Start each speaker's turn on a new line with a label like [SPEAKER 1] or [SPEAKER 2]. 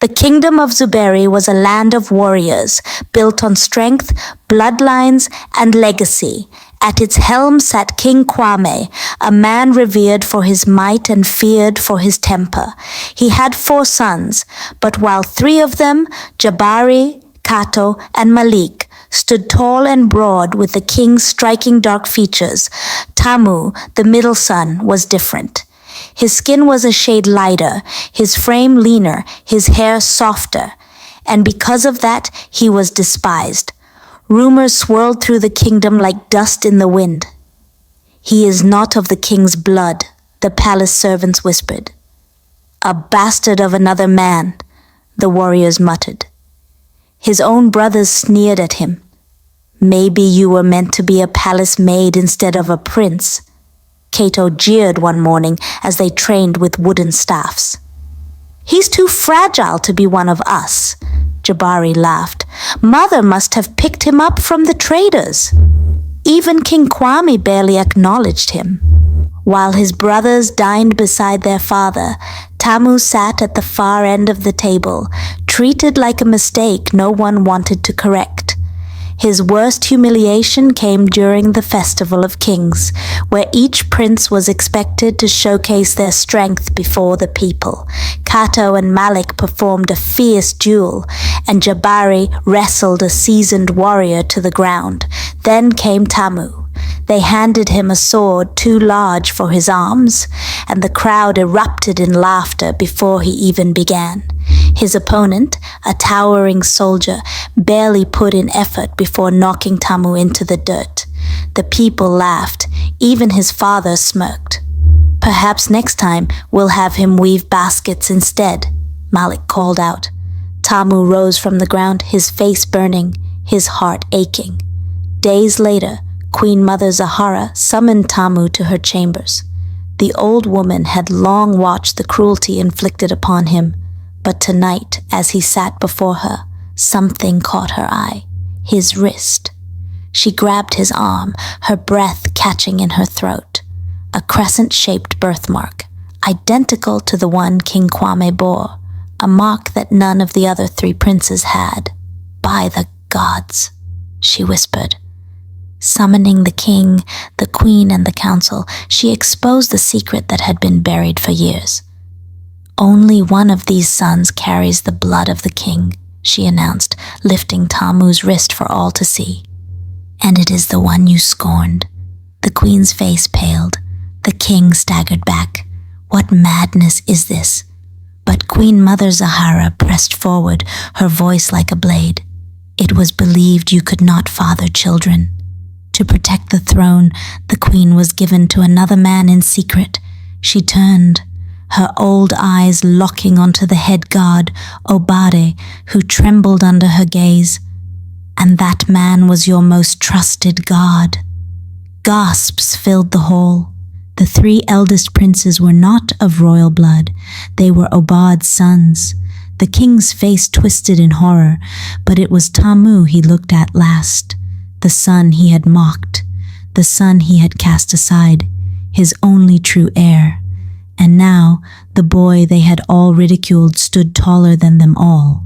[SPEAKER 1] The kingdom of Zuberi was a land of warriors, built on strength, bloodlines, and legacy. At its helm sat King Kwame, a man revered for his might and feared for his temper. He had 4 sons, but while 3 of them, Zuberi, Kato, and Malik, stood tall and broad with the king's striking dark features, Tamu, the middle son, was different. His skin was a shade lighter, his frame leaner, his hair softer, and because of that, he was despised. Rumors swirled through the kingdom like dust in the wind. "He is not of the king's blood," the palace servants whispered. "A bastard of another man," the warriors muttered. His own brothers sneered at him. "Maybe you were meant to be a palace maid instead of a prince," Kato jeered one morning as they trained with wooden staffs. "He's too fragile to be one of us," Zuberi laughed. "Mother must have picked him up from the traders." Even King Kwame barely acknowledged him. While his brothers dined beside their father, Tamu sat at the far end of the table, treated like a mistake no one wanted to correct. His worst humiliation came during the Festival of Kings, where each prince was expected to showcase their strength before the people. Kato and Malik performed a fierce duel, and Zuberi wrestled a seasoned warrior to the ground. Then came Tamu. They handed him a sword too large for his arms, and the crowd erupted in laughter before he even began. His opponent, a towering soldier, barely put in effort before knocking Tamu into the dirt. The people laughed. Even his father smirked. "Perhaps next time we'll have him weave baskets instead," Malik called out. Tamu rose from the ground, his face burning, his heart aching. Days later, Queen Mother Zahara summoned Tamu to her chambers. The old woman had long watched the cruelty inflicted upon him, but tonight, as he sat before her, something caught her eye: his wrist. She grabbed his arm, her breath catching in her throat. A crescent-shaped birthmark, identical to the one King Kwame bore, a mark that none of the other 3 princes had. "By the gods," she whispered. Summoning the king, the queen, and the council, she exposed the secret that had been buried for years. "Only one of these sons carries the blood of the king," she announced, lifting Tamu's wrist for all to see. "And it is the one you scorned." The queen's face paled. The king staggered back. "What madness is this?" But Queen Mother Zahara pressed forward, her voice like a blade. "It was believed you could not father children. To protect the throne, the queen was given to another man in secret." She turned, her old eyes locking onto the head guard, Obade, who trembled under her gaze. "And that man was your most trusted guard." Gasps filled the hall. The 3 eldest princes were not of royal blood. They were Obade's sons. The king's face twisted in horror, but it was Tamu he looked at last. The son he had mocked, the son he had cast aside, his only true heir. And now, the boy they had all ridiculed stood taller than them all,